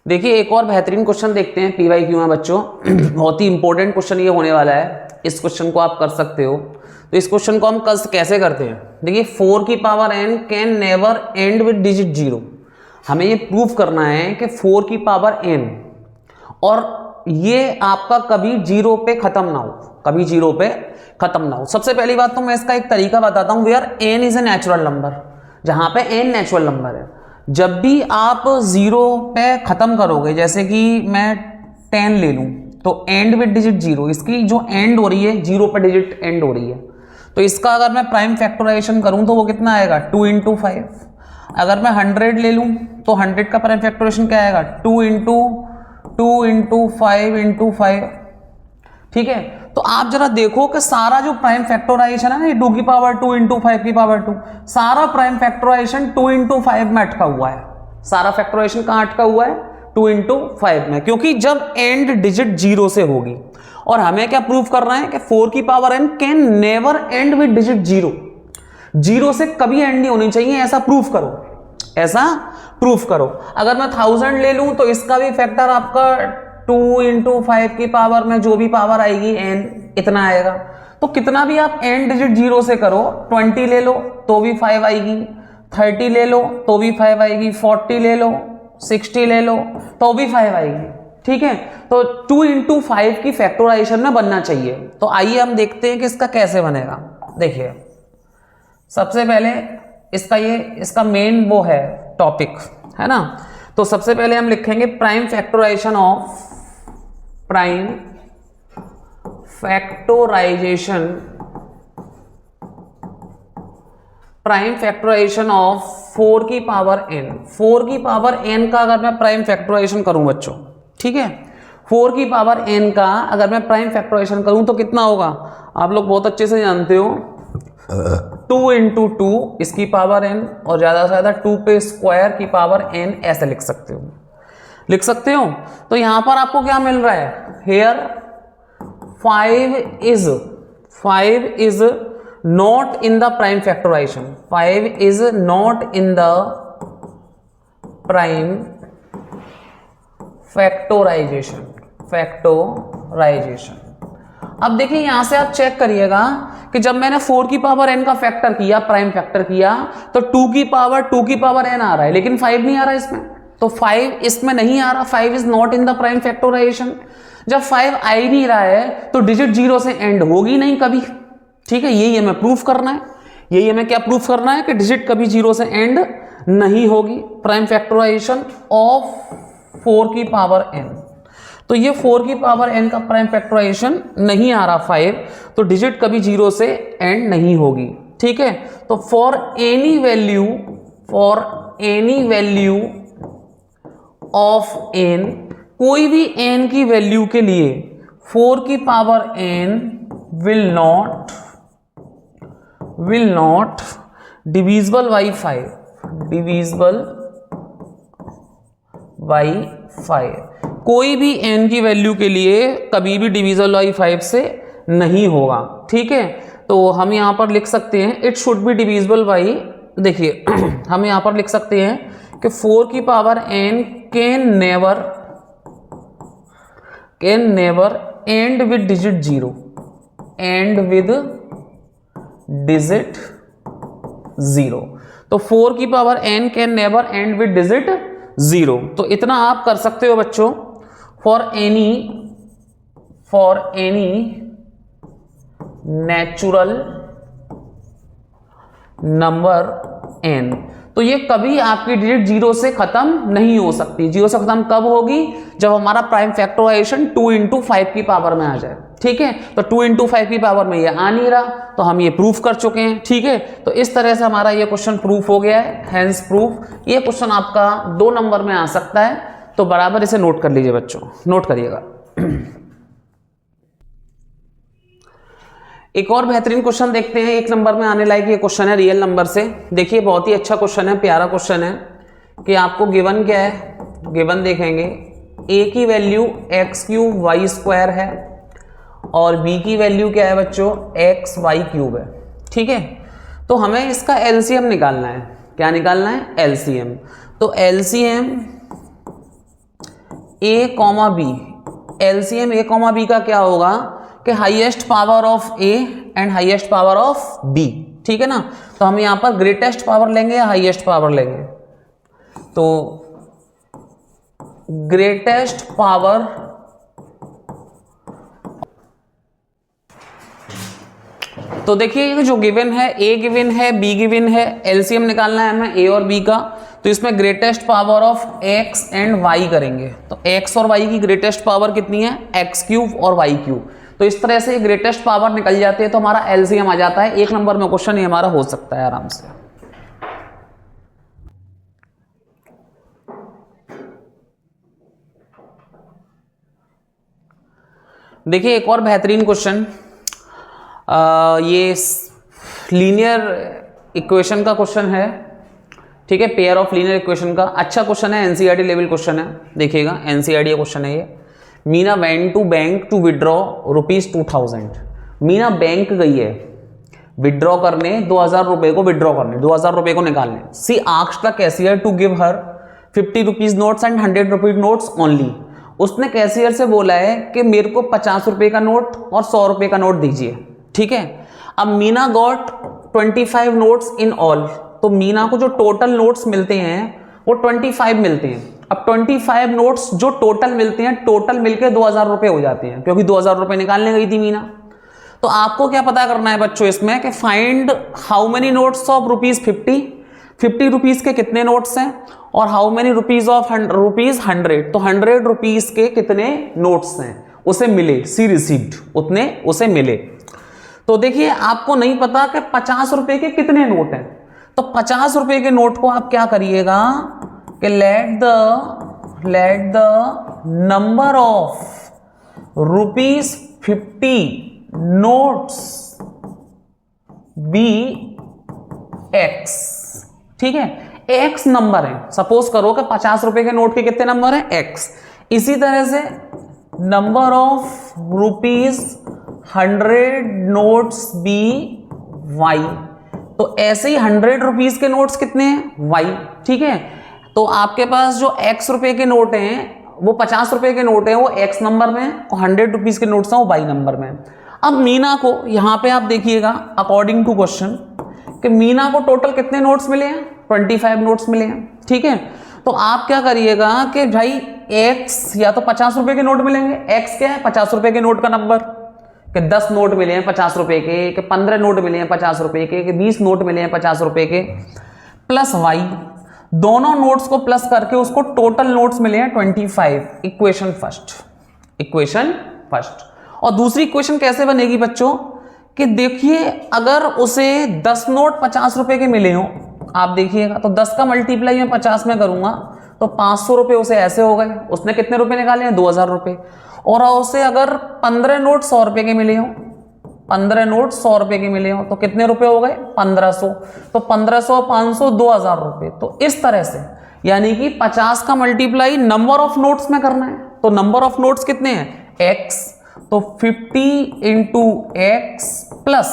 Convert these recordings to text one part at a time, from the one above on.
देखिए एक और बेहतरीन क्वेश्चन देखते हैं PYQ में बच्चों। बहुत ही इंपॉर्टेंट क्वेश्चन ये होने वाला है, इस क्वेश्चन को आप कर सकते हो। तो इस क्वेश्चन को हम कैसे करते हैं, देखिए 4 की power n can never and with digit 0। हमें ये प्रूफ करना है कि 4 की पावर n और ये आपका कभी 0 पे खत्म ना हो, कभी 0 पे खत्म ना हो। सबसे पहली बात तो मैं इसका एक तरीका बताता हूं, where n is a natural number, जहां पे n नेचुरल नंबर है। जब भी आप 0 पे खत्म करोगे, जैसे कि मैं 10 ले लूं तो एंड विद डिजिट 0, इसकी जो एंड हो रही है 0 पे डिजिट एंड हो रही है, तो इसका अगर मैं प्राइम फैक्टराइजेशन करूं तो वो कितना आएगा 2 × 5। अगर मैं 100 ले लूं तो 100 का प्राइम फैक्टराइजेशन क्या आएगा 2 × 5 × 5। ठीक है, तो आप जरा देखो कि सारा जो प्राइम फैक्टराइजेशन है ना, ये 2 की पावर 2 × 5 की पावर 2, सारा प्राइम फैक्टराइजेशन 2 × 5 में अटका हुआ है। सारा फैक्टराइजेशन कहां अटका हुआ है 2 × 5 में, क्योंकि जब एंड डिजिट 0 से होगी। और हमें क्या प्रूफ करना है कि 4 की power n can never and with digit 0, 0 से कभी एंड नहीं होनी चाहिए, ऐसा प्रूफ करो, ऐसा प्रूफ करो। अगर मैं 1000 ले लूं तो इसका भी फैक्टर आपका 2 × 5 की पावर में जो भी पावर आएगी n इतना आएगा। तो कितना भी आप एंड डिजिट 0 से करो, 20 ले लो तो भी 5 आएगी, 30 ले लो तो भी 5 आएगी, 40 ले लो, 60 ले लो तो भी 5 आएगी। ठीक है, तो 2 × 5 की फैक्टराइजेशन में बनना चाहिए। तो आइए हम देखते हैं कि इसका कैसे बनेगा। देखिए सबसे पहले इसका मेन वो है टॉपिक है ना, तो सबसे पहले हम लिखेंगे प्राइम फैक्टराइजेशन ऑफ 4 की पावर n। 4 की पावर n का अगर मैं प्राइम फैक्टराइजेशन करूं बच्चों, ठीक है, 4 की पावर n का अगर मैं प्राइम फैक्टराइजेशन करूं तो कितना होगा, आप लोग बहुत अच्छे से जानते हो, 2 × 2 इसकी पावर n और ज्यादा से ज्यादा 2 पे स्क्वायर की पावर n, ऐसे लिख सकते हो। तो यहां पर आपको क्या मिल रहा है, here 5 is not in the prime factorisation, 5 is not in the prime factorisation. अब देखिए यहां से आप चेक करिएगा कि जब मैंने 4 की पावर n का फैक्टर किया, प्राइम फैक्टर किया, तो 2 की पावर n आ रहा है, लेकिन 5 नहीं आ रहा इसमें। तो 5 इसमें नहीं आ रहा, 5 is not in the prime factorisation. जब 5 आ ही नहीं रहा है तो डिजिट 0 से एंड होगी नहीं कभी। ठीक है, यही हमें प्रूफ करना है, यही हमें क्या प्रूफ करना है कि डिजिट कभी 0 से एंड नहीं होगी। प्राइम फैक्टराइजेशन ऑफ 4 की पावर n, तो ये 4 की पावर n का प्राइम फैक्टराइजेशन नहीं आ रहा 5, तो डिजिट कभी 0 से एंड नहीं होगी। ठीक है, तो for any value of n, कोई भी n की वैल्यू के लिए 4 की power n will not divisible by 5, कोई भी n की वैल्यू के लिए कभी भी डिविजिबल बाई 5 से नहीं होगा। ठीक है, तो हम यहां पर लिख सकते हैं it should be divisible by, देखिए हम यहां पर लिख सकते हैं कि 4 की power n can never and with digit 0, तो 4 की power n can never and with digit 0। तो इतना आप कर सकते हो बच्चों, for any natural number n, तो ये कभी आपकी डिजिट 0 से खत्म नहीं हो सकती। 0 से खत्म कब होगी, जब हमारा प्राइम फैक्टराइजेशन 2 × 5 की पावर में आ जाए। ठीक है, तो 2 × 5 की पावर में ये आ नहीं रहा, तो हम ये प्रूफ कर चुके हैं। ठीक है, तो इस तरह से हमारा ये क्वेश्चन प्रूफ हो गया है, हैंस प्रूफ। ये क्वेश्चन आपका 2 नंबर में आ सकता है, तो बराबर इसे नोट कर लीजिए बच्चों, नोट करिएगा। एक और बेहतरीन क्वेश्चन देखते हैं, 1 नंबर में आने लायक ये क्वेश्चन है रियल नंबर से। देखिए बहुत ही अच्छा क्वेश्चन है, प्यारा क्वेश्चन है कि आपको गिवन क्या है, गिवन देखेंगे a की वैल्यू x³ y² है और b की वैल्यू क्या है बच्चों xy³ है। ठीक है, तो हमें इसका एलसीएम निकालना है। क्या निकालना है, एलसीएम। तो LCM A comma B, LCM A comma B का क्या होगा कि highest power of A and highest power of B, ठीक है ना। तो हम यहां पर ग्रेटेस्ट पावर लेंगे या हाईएस्ट पावर लेंगे, तो ग्रेटेस्ट पावर तो देखिए जो गिवन है, ए गिवन है, बी गिवन है, एलसीएम निकालना है हमें ए और बी का, तो इसमें greatest power of X and Y करेंगे। तो एक्स और वाई की ग्रेटेस्ट पावर कितनी है, एक्स क्यूब और वाई क्यूब। तो इस तरह से ग्रेटेस्ट पावर निकल जाती है तो हमारा एलसीएम आ जाता है। 1 नंबर में क्वेश्चन ये हमारा हो सकता है आराम से। देखिए एक और बेहतरीन क्वेश्चन, ये लीनियर इक्वेशन का क्वेश्चन है, ठीक है, पेयर ऑफ लीनियर इक्वेशन का। अच्छा क्वेश्चन है, एनसीईआरटी लेवल क्वेश्चन है, देखिएगा एनसीईआरटी क्वेश्चन है ये। Meena went to bank to withdraw ₹2000। Meena bank गई है विड्रॉ करने, 2000 रुपए को विड्रॉ करने, 2000 रुपए को निकालने। She asked the cashier to give her 50 rupees notes and 100 rupees notes only. उसने कैशियर से बोला है कि मेरे को 50 रुपए का नोट और 100 रुपए का नोट दीजिए, ठीक है। अब Meena got 25 notes in all, तो मीना को जो टोटल नोट्स मिलते हैं वो 25 मिलते हैं। अब 25 नोट्स जो टोटल मिलते हैं, टोटल मिलके 2000 रुपए हो जाते हैं, क्योंकि 2000 रुपए निकालने गई थी मीना। तो आपको क्या पता करना है बच्चों इसमें कि find how many notes of ₹50, 50 rupees के कितने नोट्स हैं, और हाउ मेनी रुपीज ऑफ ₹100, तो 100 रुपीज के कितने नोट्स हैं उसे मिले, सी रिसीव्ड, उतने उसे मिले। तो देखिए आपको नहीं पता कि 50 रुपए के कितने नोट हैं, तो 50 रुपए के नोट को आप क्या करिएगा कि let the number of ₹50 notes be x, ठीक है, x नंबर है। सपोज करो कि 50 रुपए के नोट के कितने नंबर है, x। इसी तरह से number of ₹100 notes be y, तो ऐसे ही 100 रुपीज के नोट्स कितने हैं, y, ठीक है। तो आपके पास जो x रुपए के नोट हैं वो 50 रुपए के नोट हैं, वो x नंबर में, और 100 रुपीज के नोट्स हैं वो y नंबर में। अब मीना को यहां पे आप देखिएगा अकॉर्डिंग टू क्वेश्चन कि मीना को टोटल कितने नोट्स मिले हैं, 25 नोट्स मिले हैं, ठीक है। तो आप क्या करिएगा कि भाई x या तो 50 रुपए के नोट मिलेंगे, x क्या है 50 रुपए के नोट का नंबर, कि 10 नोट मिले हैं 50 रुपए के, कि 15 नोट मिले हैं 50 रुपए के, कि 20 नोट मिले हैं 50 रुपए के, प्लस y, दोनों नोट्स को प्लस करके उसको टोटल नोट्स मिले हैं 25। Equation first. और दूसरी इक्वेशन कैसे बनेगी बच्चों कि देखिए अगर उसे 10 नोट 50 रुपए के मिले हो, आप देखिएगा तो 10 का मल्टीप्लाई मैं 50 में करूंगा तो 500 रुपए उसे ऐसे हो गए। उसने कितने रुपए निकाले हैं, 2000 रुपए। और उसे अगर 15 नोट 100 रुपए के मिले हो, 15 नोट 100 रुपए के मिले हो तो कितने रुपए हो गए, 1500। तो 1500 500 2000 रुपए। तो इस तरह से यानी कि 50 का मल्टीप्लाई नंबर ऑफ नोट्स में करना है। तो नंबर ऑफ नोट्स कितने हैं, x, तो 50 into X plus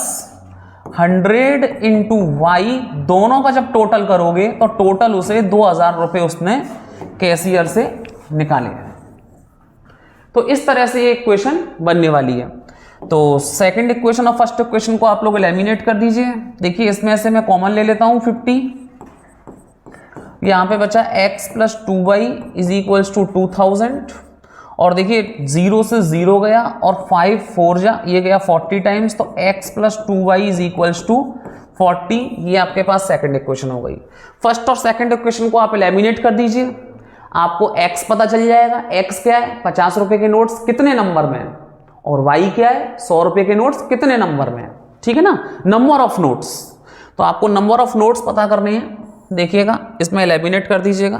100 into Y, दोनों का जब टोटल करोगे तो टोटल उसे 2000 रुपए उसने कैशियर से निकाले। तो इस तरह से ये इक्वेशन बनने वाली है। तो सेकंड इक्वेशन और फर्स्ट इक्वेशन को आप लोग एलिमिनेट कर दीजिए। देखिए इसमें से मैं कॉमन ले लेता हूं 50, यहां पे बचा x plus 2y is equals to 2000, और देखिए 0 से 0 गया और 5 4 जा, ये गया 40 टाइम्स, तो x plus 2y is equals to 40। ये आपके पास सेकंड इक्वेशन हो गई। फर्स्ट और सेकंड इक्वेशन को आप एलिमिनेट कर दीजिए, आपको x पता चल जाएगा। x क्या है, 50 रुपए के नोट्स कितने नंबर में है, और y क्या है, 100 रुपए के नोट्स कितने नंबर में है, ठीक है ना, नंबर ऑफ नोट्स। तो आपको नंबर ऑफ नोट्स पता करने हैं। देखिएगा इसमें एलिमिनेट कर दीजिएगा,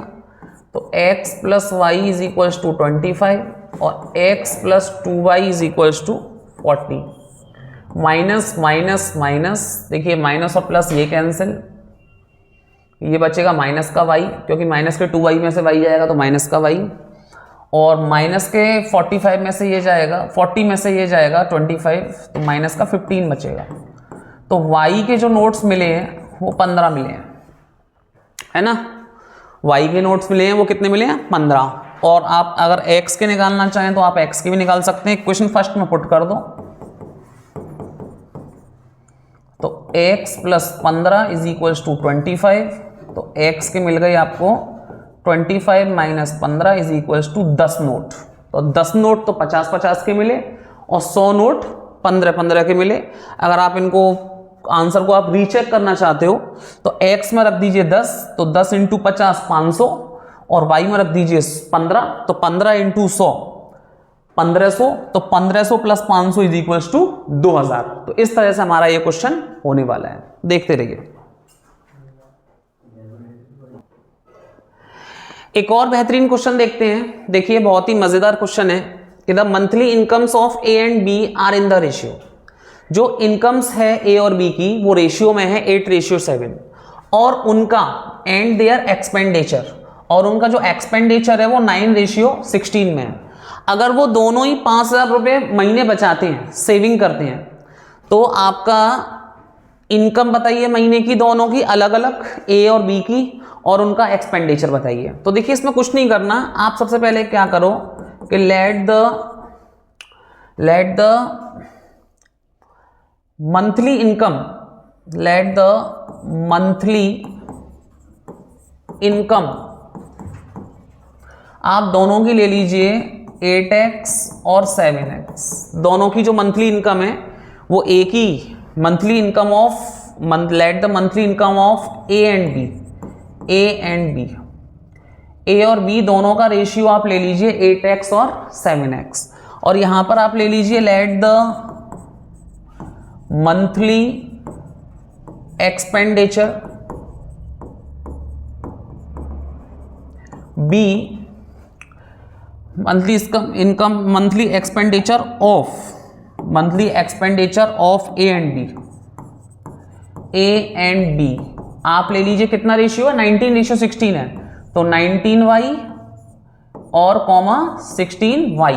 तो x plus Y is equals to 25 और x plus 2y is equals to 40। Minus minus minus, देखिए माइनस और प्लस ये कैंसिल, ये बचेगा माइनस का y, क्योंकि माइनस के 2y में से y जाएगा तो माइनस का y, और माइनस के 45 में से ये जाएगा, 40 में से ये जाएगा 25, तो माइनस का 15 बचेगा। तो y के जो नोट्स मिले हैं वो 15 मिले हैं, है ना, y के नोट्स मिले हैं वो कितने मिले हैं, 15। और आप अगर x के निकालना चाहें तो आप x के भी निकाल सकते हैं। इक्वेशन फर्स्ट में पुट कर दो, तो x plus 15 is equals to 25, तो x के मिल गई आपको 25 minus 15 is equals to 10 note. तो 10 नोट तो 50-50 के मिले और 100 नोट 15-15 के मिले। अगर आप इनको आंसर को आप रीचेक करना चाहते हो तो x में रख दीजिए 10, तो 10 इंटू 50 500, और y में रख दीजिए 15, तो 15 इंटू 100 1500, तो 1500 प्लस 500 इज इक्वल्स टू 2000। तो इस तरह से हमारा ये क्वेश्चन होने वाला है, देखते रहिए। एक और बेहतरीन क्वेश्चन देखते हैं। देखिए बहुत ही मजेदार क्वेश्चन है कि the monthly incomes of A and B are in the ratio. जो इनकम्स है ए और बी की वो रेशियो में है 8:7, और उनका एंड देयर एक्सपेंडिचर, और उनका जो एक्सपेंडिचर है वो 9:16 में है। अगर वो दोनों ही 5,000 रुपये महीने बचाते हैं, सेविंग करते हैं, तो आपका इनकम बताइए महीने की दोनों की अलग अलग, ए और बी की, और उनका एक्सपेंडिचर बताइए। तो देखिए इसमें कुछ नहीं करना, आप सबसे पहले क्या करो कि लेट द मंथली इनकम आप दोनों की ले लीजिए 8x और 7x। दोनों की जो मंथली इनकम है वो एक ही monthly income of let the monthly income of A and B, A और बी दोनों का रेशियो आप ले लीजिए 8x और 7x, और यहां पर आप ले लीजिए let the monthly expenditure be, monthly expenditure of A and B आप ले लीजिए कितना रेशियो है, 19:16 है, तो 19y और 16y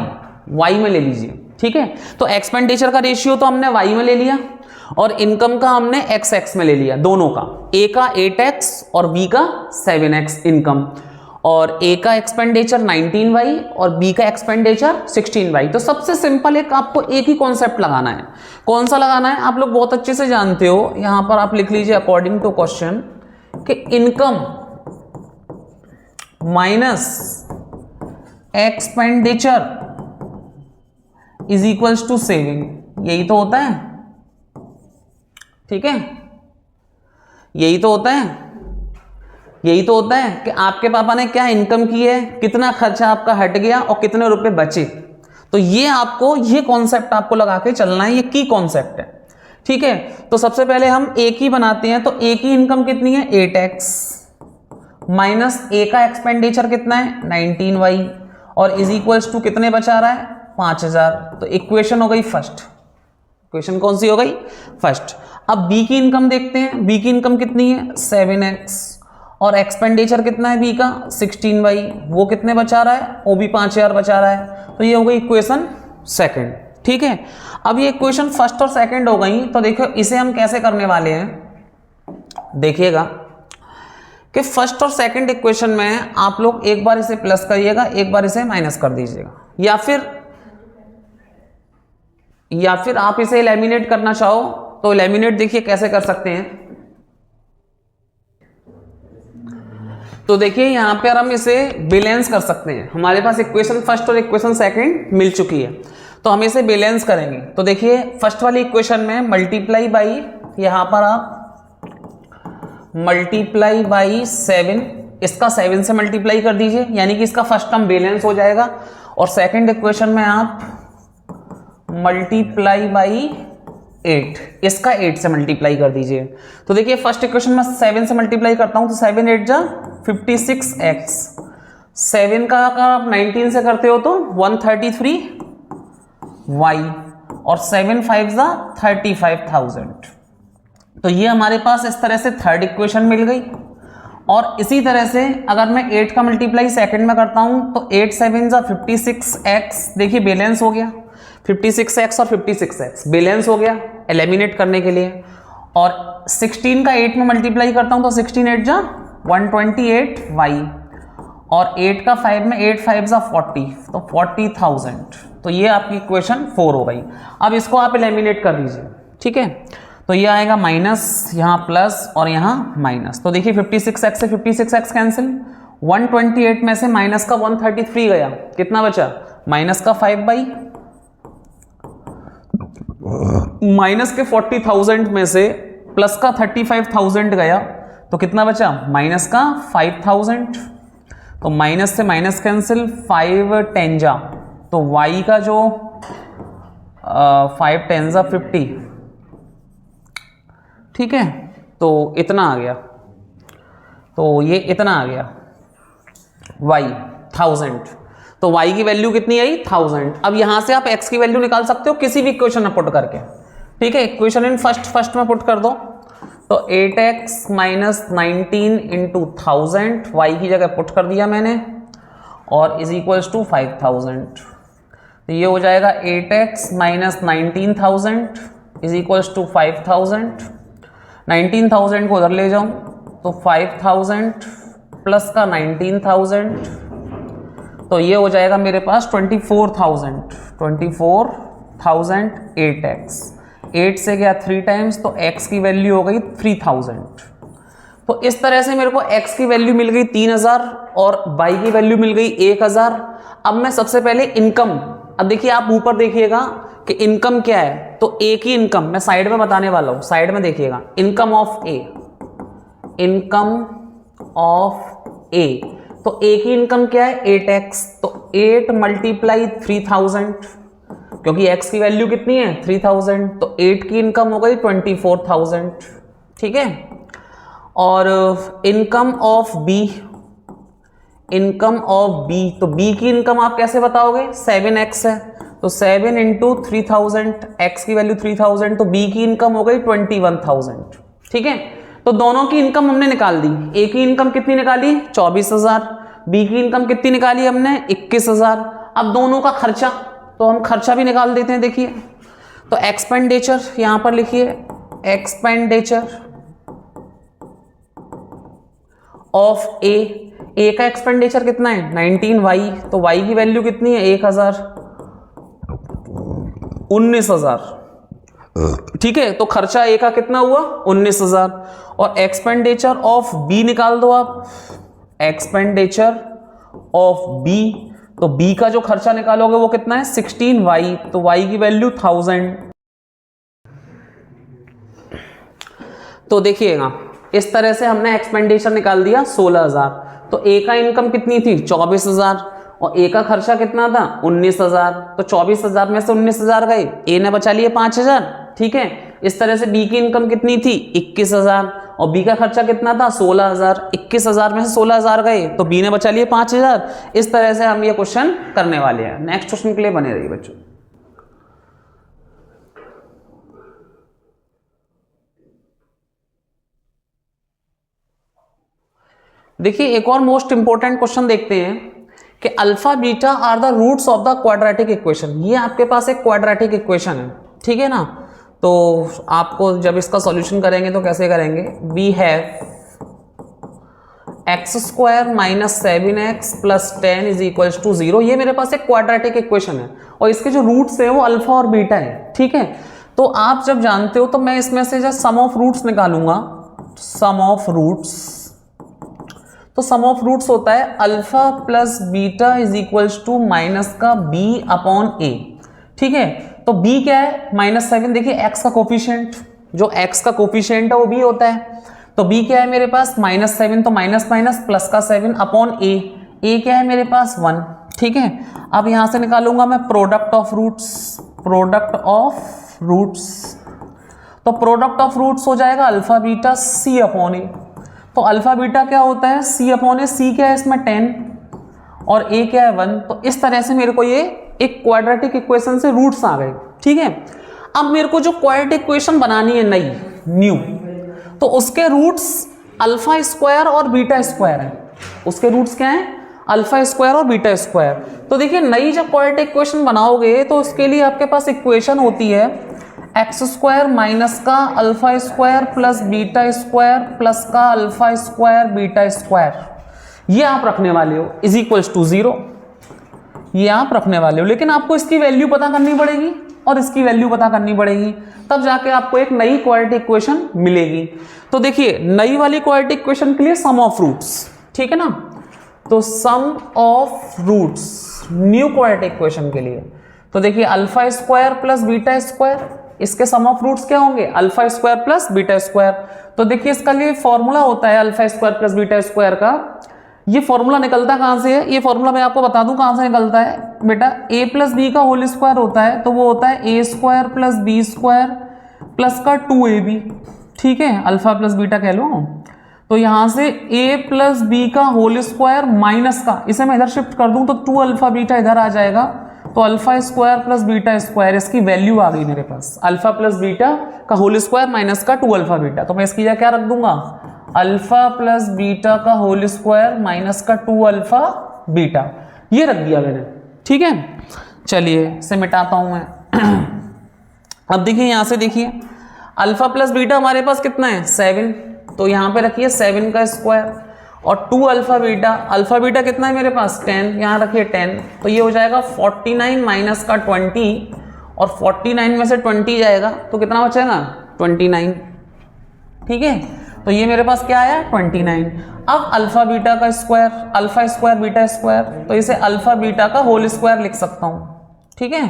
y में ले लीजिए। ठीक है, तो एक्सपेंडिचर का रेशियो तो हमने y में ले लिया और इनकम का हमने x में ले लिया, दोनों का, a का 8x और b का 7x इनकम, और a का एक्सपेंडिचर 19y और b का एक्सपेंडिचर 16y। तो सबसे सिंपल एक आपको एक ही कॉन्सेप्ट लगाना है। कौन सा लगाना है आप लोग बहुत अच्छे से जानते हो। यहां पर आप लिख लीजिए अकॉर्डिंग टू क्वेश्चन कि income minus expenditure is equals to saving. यही तो होता है, ठीक है, यही तो होता है कि आपके पापा ने क्या इनकम की है, कितना खर्चा आपका हट गया और कितने रुपए बचे। तो ये कॉन्सेप्ट आपको लगा के चलना है, ये की कॉन्सेप्ट है। ठीक है, तो सबसे पहले हम ए की बनाते हैं। तो ए की इनकम कितनी है, 8x माइनस ए का एक्सपेंडिचर कितना है, 19y, और इज इक्वल्स टू कितने बचा रहा है, 5000। तो इक्वेशन हो गई फर्स्ट। इक्वेशन कौन सी हो गई, फर्स्ट। अब बी की इनकम देखते हैं। बी की इनकम कितनी है, 7x, और एक्सपेंडिचर कितना है बी का, 16y, वो कितने बचा रहा है, वो भी 5000 बचा रहा है। तो ये हो गई इक्वेशन सेकंड। ठीक है, अब ये इक्वेशन फर्स्ट और सेकंड हो गई। तो देखो इसे हम कैसे करने वाले हैं, देखिएगा कि फर्स्ट और सेकंड इक्वेशन में आप लोग एक बार इसे प्लस करिएगा, एक बार इसे माइनस कर दीजिएगा, या फिर आप इसे एलिमिनेट करना चाहो तो एलिमिनेट देखिए कैसे कर सकते हैं। तो देखिए यहां पर हम इसे बैलेंस कर सकते हैं। हमारे पास इक्वेशन फर्स्ट और इक्वेशन सेकंड मिल चुकी है, तो हम इसे बैलेंस करेंगे। तो देखिए फर्स्ट वाली इक्वेशन में मल्टीप्लाई बाई, यहां पर आप मल्टीप्लाई बाई 7, इसका 7 से मल्टीप्लाई कर दीजिए, यानी कि इसका फर्स्ट टर्म बैलेंस हो जाएगा। और सेकंड इक्वेशन में आप मल्टीप्लाई बाई 8, इसका 8 से मल्टीप्लाई कर दीजिए। तो देखिए फर्स्ट इक्वेशन में 7 से मल्टीप्लाई करता हूं तो 7 8 जा 56x, 7 का आप 19 से करते हो तो 133y, और 7 5 जा 35,000। तो ये हमारे पास इस तरह से थर्ड इक्वेशन मिल गई। और इसी तरह से अगर मैं 8 का मल्टीप्लाई सेकंड में करता हूं तो 8 7 जा 56x, देखिए बैलेंस हो गया, 56x और 56x बैलेंस हो गया एलिमिनेट करने के लिए। और 16 का 8 में मल्टीप्लाई करता हूं तो 16 8 जा 128y, और 8 का 5 में 8 5 जा 40, तो 40,000। तो ये आपकी इक्वेशन 4 हो गई। अब इसको आप एलिमिनेट कर दीजिए, ठीक है। तो ये आएगा माइनस, यहाँ प्लस और यहाँ माइनस। तो देखिए 56x से 56x कैंसिल, 128 में से माइनस का 133 गया, कितना बचा? माइनस का 5 बाई माइनस के 40,000 में से प्लस का 35,000 गया, तो कितना बचा? माइनस का 5,000। तो माइनस से माइनस कैंसिल, 5 10 जा, तो y का जो 5 10 जा 50, ठीक है। तो इतना आ गया, तो ये इतना आ गया y 1000। तो y की वैल्यू कितनी आई? 1000। अब यहां से आप x की वैल्यू निकाल सकते हो किसी भी इक्वेशन में पुट करके, ठीक है। इक्वेशन इन फर्स्ट में पुट कर दो, तो 8x माइनस 19 इंटू 1000 y की जगह पुट कर दिया मैंने, और इज इक्वल्स टू 5000। तो ये हो जाएगा 8x minus 19,000 is equals to 5000। 19,000 को उधर ले जाऊं तो 5000 प्लस का 19,000, तो ये हो जाएगा मेरे पास 24,000। 24,000 8x, 8 से गया 3 टाइम्स, तो x की वैल्यू हो गई 3000। तो इस तरह से मेरे को x की वैल्यू मिल गई 3000 और y की वैल्यू मिल गई 1000। अब मैं सबसे पहले इनकम, अब देखिए आप ऊपर देखिएगा कि इनकम क्या है, तो a की इनकम मैं साइड में बताने वाला हूं, साइड में देखिएगा, income of a, income of a। तो a की इनकम क्या है? 8x, तो 8 मल्टीप्लाई 3000, क्योंकि x की वैल्यू कितनी है? 3000, तो 8 की इनकम हो गई 24,000, ठीक है। और income of b, income of b, तो b की इनकम आप कैसे बताओगे? 7x है, तो 7 इंटू 3000, x की वैल्यू 3000, तो b की इनकम हो गई 21,000, ठीक है। तो दोनों की इनकम हमने निकाल दी। a की इनकम कितनी निकाली? 24,000। b की इनकम कितनी निकाली हमने? 21,000। अब दोनों का खर्चा, तो हम खर्चा भी निकाल देते हैं। देखिए, तो एक्सपेंडिचर यहां पर लिखिए, एक्सपेंडिचर ऑफ ए का एक्सपेंडिचर कितना है? 19y, तो y की वैल्यू कितनी है? 1000, 19,000, ठीक है। तो खर्चा ए का कितना हुआ? 19,000। और एक्सपेंडिचर ऑफ बी निकाल दो आप, एक्सपेंडिचर ऑफ बी, तो बी का जो खर्चा निकालोगे वो कितना है? 16y, तो y की वैल्यू 1000। तो देखिएगा इस तरह से हमने एक्सपेंडिचर निकाल दिया 16,000। तो ए का इनकम कितनी थी? 24,000, और ए का खर्चा कितना था? 19,000। तो 24,000 में से 19,000 गए, ए ने बचा लिए 5,000, ठीक है। इस तरह से बी की इनकम कितनी थी? 21,000, और बी का खर्चा कितना था? 16,000। 21,000 में से 16,000 गए, तो बी ने बचा लिए 5,000। इस तरह से हम ये क्वेश्चन करने वाले हैं। नेक्स्ट क्वेश्चन के लिए बने रहिए बच्चों। देखिए एक और मोस्ट इंपोर्टेंट क्वेश्चन देखते हैं कि alpha beta are the roots of the quadratic equation. ये आपके पास एक क्वाड्रेटिक इक्वेशन है, ठीक है ना। तो आपको जब इसका सॉल्यूशन करेंगे तो कैसे करेंगे? We have X square minus 7x plus 10 is equals to 0। ये मेरे पास एक क्वाड्रेटिक इक्वेशन है और इसके जो रूट्स हैं वो अल्फा और बीटा है, ठीक है। तो आप जब जानते हो तो मैं इसमें से जब सम ऑफ रूट्स निकालूंगा, सम ऑफ रूट्स, तो सम ऑफ रूट्स होता है alpha plus beta is equals to minus का b अपॉन a, ठीक है। तो b क्या है? -7। देखिए x का कोफिशिएंट, जो x का कोफिशिएंट है वो b होता है। तो b क्या है मेरे पास? -7, तो माइनस माइनस प्लस का 7 अपॉन a क्या है मेरे पास? 1, ठीक है। अब यहां से निकालूंगा मैं product of roots, product of roots, तो प्रोडक्ट ऑफ रूट्स हो जाएगा alpha beta c upon a। तो अल्फा बीटा क्या होता है? c अपॉन ए। c क्या है इसमें? 10, और a क्या है? 1। तो इस तरह से मेरे को ये एक क्वाड्रेटिक इक्वेशन से रूट्स आ गए, ठीक है। अब मेरे को जो क्वाड्रेटिक इक्वेशन बनानी है नई, न्यू, तो उसके रूट्स अल्फा स्क्वायर और बीटा स्क्वायर है। उसके रूट्स क्या है? अल्फा स्क्वायर और बीटा स्क्वायर। तो देखिए नई जब क्वाड्रेटिक इक्वेशन बनाओगे तो उसके लिए आपके पास इक्वेशन होती है एक्स स्क्वायर माइनस का alpha square plus beta square plus का अल्फा स्क्वायर बीटा स्क्वायर। ये आप रखने वाले हो इज इक्वल्स टू 0, ये आप रखने वाले हो, लेकिन आपको इसकी वैल्यू पता करनी पड़ेगी और इसकी वैल्यू पता करनी पड़ेगी, तब जाके आपको एक नई क्वाड्रेटिक इक्वेशन मिलेगी। तो देखिए नई वाली क्वाड्रेटिक इक्वेशन के लिए सम ऑफ रूट्स, ठीक है ना, तो sum of roots new quadratic equation के लिए, तो देखिए alpha square plus beta square, इसके सम ऑफ रूट्स क्या होंगे, alpha square plus beta square. तो देखिए इसका लिए फॉर्मूला होता है alpha square plus beta square का, ये फॉर्मूला निकलता कहां से है, ये फॉर्मूला मैं आपको बता दूं कहां से निकलता है बेटा, a प्लस बी का होल स्क्वायर होता है, तो वो होता है a square plus B square plus का 2ab, ठीक है, अल्फा प्लस बीटा कह लो। तो यहां से a प्लस बी का होल स्क्वायर माइनस का, इसे मैं इधर शिफ्ट कर दूं तो 2 अल्फा बीटा इधर आ जाएगा, तो alpha square plus beta square, इसकी वैल्यू आ गई मेरे पास, अल्फा प्लस बीटा का होल स्क्वायर माइनस का 2 अल्फा बीटा, तो मैं इसकी जगह क्या रख दूंगा, अल्फा प्लस बीटा का होल स्क्वायर माइनस का 2 अल्फा बीटा, ये रख दिया मैंने, ठीक है। चलिए इसे मिटाता हूं मैं। अब देखिए यहां से देखिए अल्फा प्लस बीटा हमारे पास कितना है 7, तो यहां पे रखिए 7 का स्क्वायर, और 2 अल्फा बीटा कितना है मेरे पास 10, यहां रखिए 10, तो ये हो जाएगा 49 माइनस का 20, और 49 में से 20 जाएगा तो कितना बचेगा 29, ठीक है, तो ये मेरे पास क्या आया 29। अब अल्फा बीटा का square, alpha square beta square, तो इसे अल्फा बीटा का होल स्क्वायर लिख सकता हूं, ठीक है।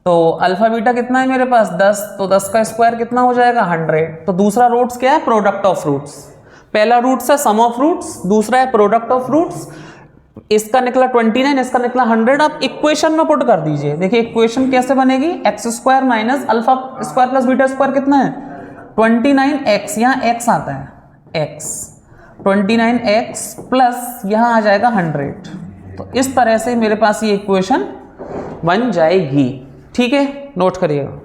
तो अल्फा बीटा कितना है मेरे पास 10, तो 10 का स्क्वायर कितना हो जाएगा 100। तो दूसरा रूट्स क्या है, प्रोडक्ट ऑफ रूट्स, पहला रूट्स है सम ऑफ रूट्स, दूसरा है प्रोडक्ट ऑफ रूट्स, इसका निकला 29, इसका निकला 100। आप इक्वेशन में पुट कर दीजिए, देखिए इक्वेशन कैसे बनेगी, x square minus alpha square plus beta square कितना है 29x, यहाँ x आता है x, 29x प्लस यहाँ आ जाएगा 100, तो इस तरह से मेरे पास ये इक्वेशन बन जाएगी, ठीक है, नोट करिएगा।